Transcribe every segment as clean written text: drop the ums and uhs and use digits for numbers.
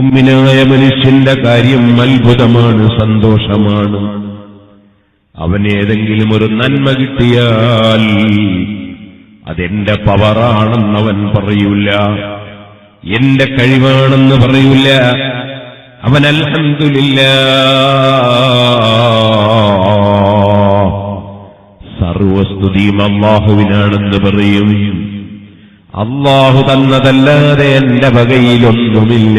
മുഅ്മിനായ മനുഷ്യന്റെ കാര്യം അത്ഭുതമാണ്, സന്തോഷമാണ്. അവനേതെങ്കിലും ഒരു നന്മ കിട്ടിയാൽ അതെന്റെ പവറാണെന്നവൻ പറയൂല, എന്റെ കഴിവാണെന്ന് പറയൂല. അവൻ അൽഹംദുലില്ലാഹ് സർവസ്തുതിയും അല്ലാഹുവിനാണെന്ന് പറയും. അല്ലാഹു തന്നതല്ലാതെ എന്റെ വകയിലൊന്നുമില്ല.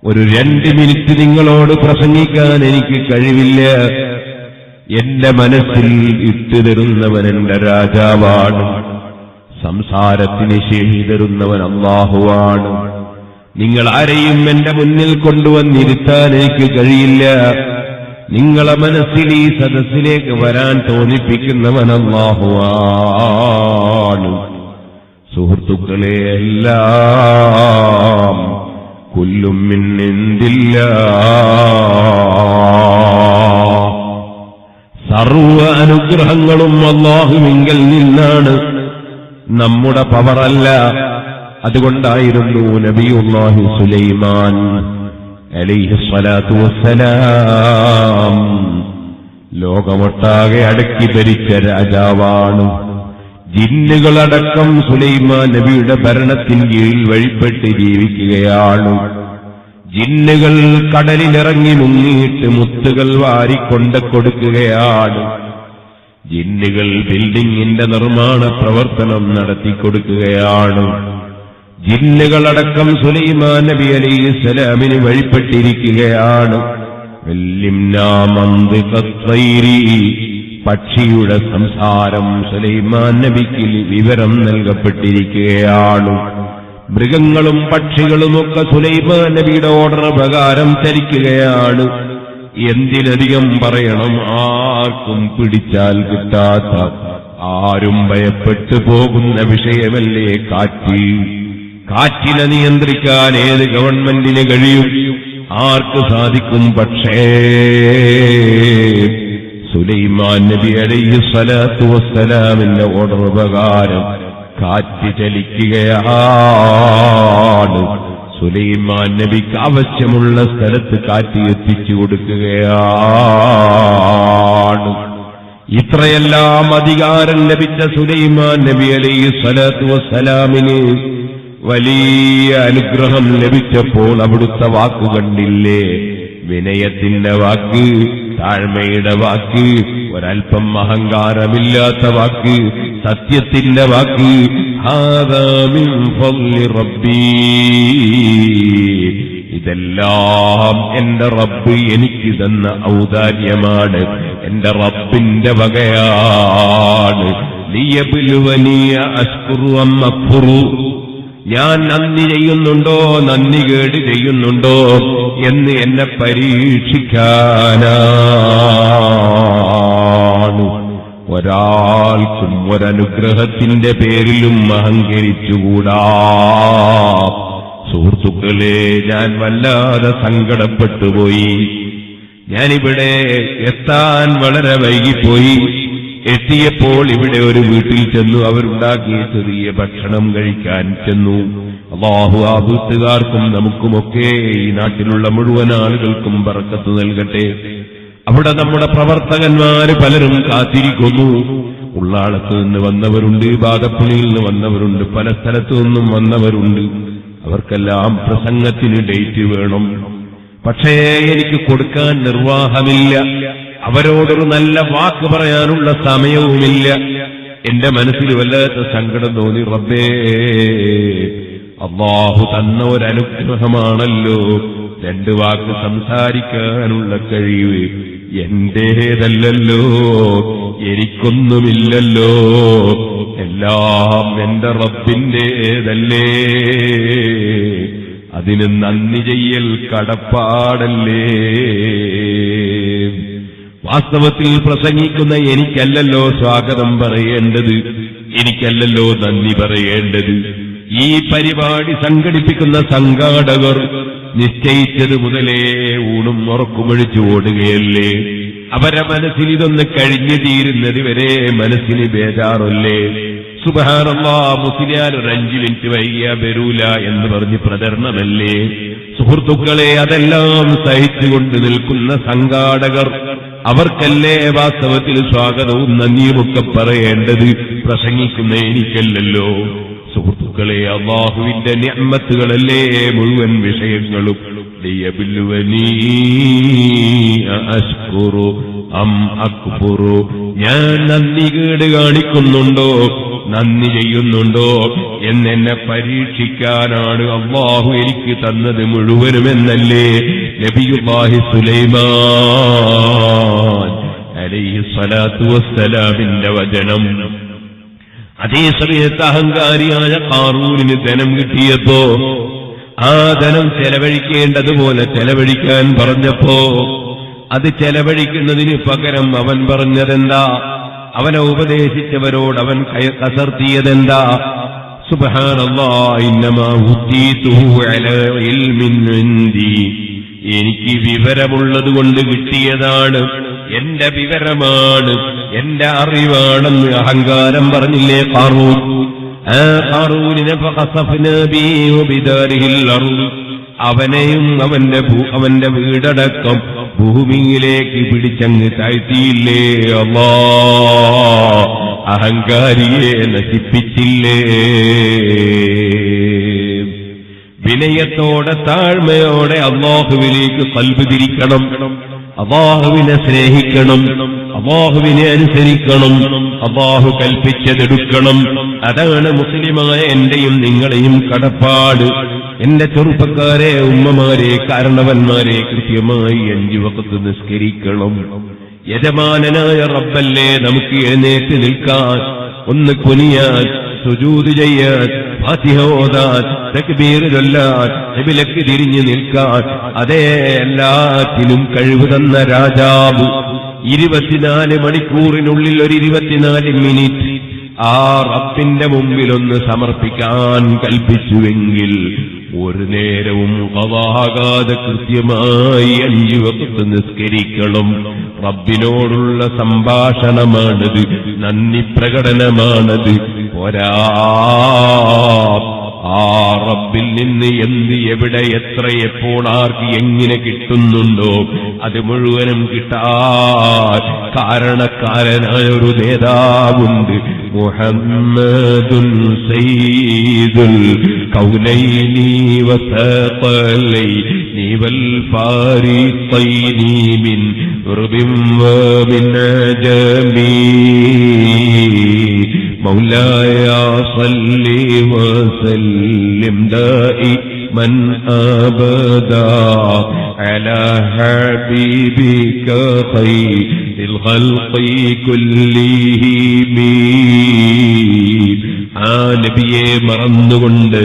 ഒരു 2 മിനിറ്റ് നിങ്ങളോട് പ്രസംഗിക്കാൻ എനിക്ക് കഴിവില്ല. എന്റെ മനസ്സിൽ ഇട്ടുതരുന്നവൻ എന്റെ രാജാവാണ്. സംസാരത്തിന് ശേഷി തരുന്നവൻ അല്ലാഹുവാണ്. നിങ്ങൾ ആരെയും എന്റെ മുന്നിൽ കൊണ്ടുവന്നിരുത്താൻ എനിക്ക് കഴിയില്ല. നിങ്ങളെ മനസ്സിൽ ഈ സദസ്സിലേക്ക് വരാൻ തോന്നിപ്പിക്കുന്നവൻ അല്ലാഹുവാണ്. സുഹൃത്തുക്കളെ, എല്ലാം കുല്ലും മിൻ ഇൻദില്ലാഹ്, സർവ അനുഗ്രഹങ്ങളും അല്ലാഹുവിങ്കൽ നിന്നാണ്, നമ്മുടെ പവറല്ല. അതുകൊണ്ടായിരുന്നു നബിയുല്ലാഹി സുലൈമാൻ അലൈഹിസ്സലാത്തു വസ്സലാം ലോകമൊട്ടാകെ അടക്കി ഭരിച്ച രാജാവാണ്. ജിന്നുകളടക്കം സുലൈമാൻ നബിയുടെ ഭരണത്തിൻ കീഴിൽ വഴിപ്പെട്ട് ജീവിക്കുകയാണ്. ജിന്നുകൾ കടലിലിറങ്ങി മുങ്ങിയിട്ട് മുത്തുകൾ വാരിക്കൊണ്ട് കൊടുക്കുകയാണ്. ജിന്നുകൾ ബിൽഡിംഗിന്റെ നിർമ്മാണ പ്രവർത്തനം നടത്തിക്കൊടുക്കുകയാണ്. ജിന്നുകളടക്കം സുലൈമാൻ നബി അലൈഹിസ്സലാമിന് വഴിപ്പെട്ടിരിക്കുകയാണ്. പക്ഷിയുടെ സംസാരം സുലൈമാൻ നബിക്ക് വിവരം നൽകപ്പെട്ടിരിക്കുകയാണ്. മൃഗങ്ങളും പക്ഷികളുമൊക്കെ സുലൈമാൻ നബിയുടെ ഓർഡർ പ്രകാരം ചരിക്കുകയാണ്. എന്തിനധികം പറയണം, ആർക്കും പിടിച്ചാൽ കിട്ടാത്ത, ആരും ഭയപ്പെട്ടു പോകുന്ന വിഷയമല്ലേ കാറ്റ്. കാറ്റിനെ നിയന്ത്രിക്കാൻ ഏത് ഗവൺമെന്റിന് കഴിയും? ആർക്ക് സാധിക്കും? പക്ഷേ സുലൈമാൻ നബി അലൈഹിസ്സലാത്തു വസ്സലാമിന്റെ ഓർഡർ പ്രകാരം കാറ്റ് ചലിക്കുകയാണ്. സുലൈമാൻ നബിക്ക് ആവശ്യമുള്ള സ്ഥലത്ത് കാറ്റ് എത്തിച്ചു കൊടുക്കുകയാണ്. ഇത്രയെല്ലാം അധികാരം ലഭിച്ച സുലൈമാൻ നബി അലൈഹിസ്സലാത്തു വസ്സലാമിന് വലിയ അനുഗ്രഹം ലഭിച്ചപ്പോൾ അവിടുത്തെ വാക്ക് കണ്ടില്ലേ? വിനയത്തിന്റെ വാക്ക്, താഴ്മയുടെ വാക്ക്, ഒരൽപ്പം അഹങ്കാരമില്ലാത്ത വാക്ക്, സത്യത്തിന്റെ വാക്ക്. ഹാദാ മിൻ ഫളി റബ്ബി, ഇതെല്ലാം എന്റെ റബ്ബ് എനിക്ക് തന്ന ഔദാര്യമാണ്, എന്റെ റബ്ബിന്റെ വകയാണ്. ലിയബ്ലുവനി അശ്കുറു അം അക്ഫുറു, ഞാൻ നന്ദി ചെയ്യുന്നുണ്ടോ നന്ദി കേട് ചെയ്യുന്നുണ്ടോ എന്ന് എന്നെ പരീക്ഷിക്കാനാണ്. ഒരാൾക്കും ഒരനുഗ്രഹത്തിന്റെ പേരിലും അഹങ്കരിച്ചുകൂടാ. സുഹൃത്തുക്കളെ, ഞാൻ വല്ലാതെ സങ്കടപ്പെട്ടുപോയി. ഞാനിവിടെ എത്താൻ വളരെ വൈകിപ്പോയി. എത്തിയപ്പോൾ ഇവിടെ ഒരു വീട്ടിൽ ചെന്നു. അവരുണ്ടാക്കിയ ചെറിയ ഭക്ഷണം കഴിക്കാൻ ചെന്നു. അല്ലാഹു ആ വീട്ടുകാർക്കും നമുക്കുമൊക്കെ ഈ നാട്ടിലുള്ള മുഴുവൻ ആളുകൾക്കും ബറക്കത്ത് നൽകട്ടെ. അവിടെ നമ്മുടെ പ്രവർത്തകന്മാര് പലരും കാത്തിരിക്കുന്നു. ഉള്ളാളത്ത് നിന്ന് വന്നവരുണ്ട്, ബാദപ്പുളിയിൽ നിന്ന് വന്നവരുണ്ട്, പല സ്ഥലത്തു നിന്നും വന്നവരുണ്ട്. അവർക്കെല്ലാം പ്രസംഗത്തിന് ഡേറ്റ് വേണം. പക്ഷേ എനിക്ക് കൊടുക്കാൻ നിർവാഹമില്ല. അവരോടൊരു നല്ല വാക്ക് പറയാനുള്ള സമയവുമില്ല. എന്റെ മനസ്സിൽ വല്ലാത്ത സങ്കടം തോന്നി. റബ്ബേ, അല്ലാഹു തന്ന ഒരനുഗ്രഹമാണല്ലോ 2 വാക്ക് സംസാരിക്കാനുള്ള കഴിവ്. എന്റേതല്ലല്ലോ, എനിക്കൊന്നുമില്ലല്ലോ, എല്ലാം എന്റെ റബ്ബിന്റേതല്ലേ. അതിന് നന്ദി ചെയ്യൽ കടപ്പാടല്ലേ. വാസ്തവത്തിൽ പ്രസംഗിക്കുന്ന എനിക്കല്ലല്ലോ സ്വാഗതം പറയേണ്ടത്, എനിക്കല്ലല്ലോ നന്ദി പറയേണ്ടത്. ഈ പരിപാടി സംഘടിപ്പിക്കുന്ന സംഘാടകർ നിശ്ചയിച്ചത് മുതലേ ഊണും ഉറക്കുമൊഴിച്ചു ഓടുകയല്ലേ. അവരെ മനസ്സിൽ ഇതൊന്ന് കഴിഞ്ഞു തീരുന്നത് വരെ മനസ്സിന് ബേജാറില്ലേ. സുബ്ഹാനല്ലാഹ്, മുസ്ലിയാർ ഒരു 5 മിനിറ്റ് വൈകിയാ വരൂല എന്ന് പറഞ്ഞ് പ്രചരണമല്ലേ? സുഹൃത്തുക്കളെ, അതെല്ലാം സഹിച്ചുകൊണ്ട് നിൽക്കുന്ന സംഘാടകർ, അവർക്കല്ലേ വാസ്തവത്തിൽ സ്വാഗതവും നന്ദിയുമൊക്കെ പറയേണ്ടത്, പ്രസംഗിക്കുന്ന എനിക്കല്ലല്ലോ. സുഹൃത്തുക്കളെ, അല്ലാഹുവിന്റെ നിഅമത്തുകളല്ലേ മുഴുവൻ വിഷയങ്ങളും. ലിയബ്ലുവനീ അശ്കുറു അം അക്ഫുറു, ഞാൻ നന്ദി കേട് കാണിക്കുന്നുണ്ടോ, നന്ദി ചെയ്യുന്നുണ്ടോ എന്നെ പരീക്ഷിക്കാനാണ് അല്ലാഹു എനിക്ക് തന്നത് മുഴുവനുമെന്നല്ലേ നബിയുല്ലാഹി സുലൈമാൻ അലൈഹി സ്വലാത്തു വസ്സലാമിന്റെ വചനം. അതേ സമയത്ത് അഹങ്കാരിയായ ഖാറൂനിന് ധനം കിട്ടിയപ്പോ ആ ധനം ചെലവഴിക്കേണ്ടതുപോലെ ചെലവഴിക്കാൻ പറഞ്ഞപ്പോ അത് ചെലവഴിക്കുന്നതിന് പകരം അവൻ പറഞ്ഞതെന്താ? അവനെ ഉപദേശിച്ചവരോട് അവൻ കസർത്തിയതെന്താ? സുബ്ഹാനല്ലാഹ്, ഇന്നമാ ഉതീതുഹു അലാ ഇൽമിൻ ഇൻദി, എനിക്ക് വിവരമുള്ളത് കൊണ്ട് കിട്ടിയതാണ്, എന്റെ വിവരമാണ്, എന്റെ അറിവാണെന്ന് അഹങ്കാരം പറഞ്ഞില്ലേ ഖാറൂൻ? ആ ഖാറൂനിനെ ഫഖസഫ്നാ ബിഹി വബിദാരിഹിൽ അർദ്, അവനെയും അവന്റെ വീടടക്കം ഭൂമിയിലേക്ക് പിടിച്ചങ്ങ് താഴ്ത്തിയില്ലേ അല്ലാഹ്? അഹങ്കാരിയെ നശിപ്പിച്ചില്ലേ? വിനയത്തോടെ താഴ്മയോടെ അല്ലാഹുവിലേക്ക് ഖൽബ് തിരിക്കണം, അല്ലാഹുവിനെ സ്നേഹിക്കണം, അല്ലാഹുവിനെ അനുസരിക്കണം, അല്ലാഹു കൽപ്പിച്ചതെടുക്കണം. അതാണ് മുസ്ലിമായ എന്റെയും നിങ്ങളെയും കടപ്പാട്. എന്റെ ചെറുപ്പക്കാരെ, ഉമ്മമാരെ, കാരണവന്മാരെ, കൃത്യമായി 5 വഖത്ത് നിസ്കരിക്കണം. യജമാനനായ റബ്ബല്ലേ നമുക്ക് എഴുന്നേറ്റ് നിൽക്കാൻ, ഒന്ന് കുനിയാൻ, സുജൂദ് ചെയ്യാൻ, ഫാത്തിഹ ഓതാൻ, തക്ബീർ ചൊല്ലാൻ, ഖിബലക്ക് തിരിഞ്ഞു നിൽക്കാൻ, അതേ എല്ലാത്തിനും കഴിവ് തന്ന രാജാവ് 24 മണിക്കൂറിനുള്ളിൽ ഒരു 24 മിനിറ്റ് ആ റബ്ബിന്റെ മുമ്പിലൊന്ന് സമർപ്പിക്കാൻ കൽപ്പിച്ചുവെങ്കിൽ ഒരു നേരവും ഖളാകാതെ കൃത്യമായി 5 വഖത്ത് നിസ്കരിക്കണം. റബ്ബിനോടുള്ള സംഭാഷണമാണത്, നന്ദി പ്രകടനമാണത്. പോരാ, ആ റബ്ബിൽ നിന്ന് എന്ത്, എവിടെ, എത്ര, എപ്പോൾ, ആർക്ക്, എങ്ങനെ കിട്ടുന്നുണ്ടോ അത് മുഴുവനും കിട്ടാൻ കാരണക്കാരനായ ഒരു നേതാവുണ്ട്. മുഹമ്മദുൻ സയ്യിദുൽ കൗനൈനി വസഖലൈനി വൽ ഫാരിഖൈനി മിൻ ഉർബിൻ വമിൻ അജമീ مولاي صل وسلم دائما أبدا على حبيبك خير الخلق كلهم. ആ നബിയെ മറന്നുകൊണ്ട്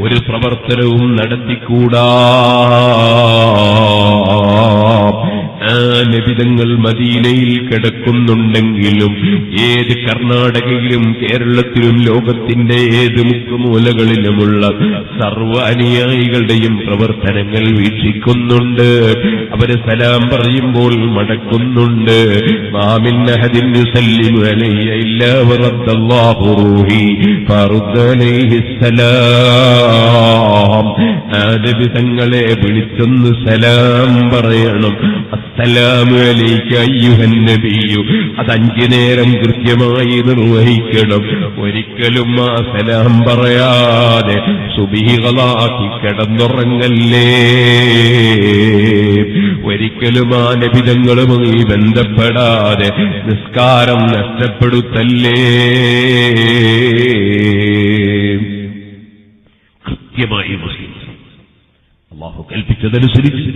ഒരു പ്രവർത്തനവും നടത്തിക്കൂടാ. ആ നബിതങ്ങൾ മദീനയിൽ കിടക്കുന്നുണ്ടെങ്കിലും ഏത് കർണാടകയിലും കേരളത്തിലും ലോകത്തിന്റെ ഏത് മുക്കുമൂലകളിലുമുള്ള സർവ്വ അനുയായികളുടെയും പ്രവർത്തനങ്ങൾ വീക്ഷിക്കുന്നുണ്ട്. അവര് സലാം പറയുമ്പോൾ മടക്കുന്നുണ്ട്. മാമിൻ അഹദിൻ യുസല്ലിമു അലയ്യ ഇല്ലാ വറദ്ദല്ലാഹു റൂഹി ഫറദ്ദ അലൈഹി സലാം. ആ നബിതങ്ങളെ വിളിച്ചൊന്ന് സലാം പറയണം. അസ്സലാമു അലൈക അയ്യുഹൻ നബിയു. അത് 5 നേരം കൃത്യമായി നിർവഹിക്കണം. ഒരിക്കലും ആ സലാം പറയാതെ സുബഹികളാക്കി കിടന്നുറങ്ങല്ലേ. ഒരിക്കലും ആ നബിതങ്ങളുമായി ബന്ധപ്പെടാതെ നിസ്കാരം നഷ്ടപ്പെടുത്തല്ലേ. കൃത്യമായി അല്ലാഹു കൽപ്പിച്ചതനുസരിച്ച്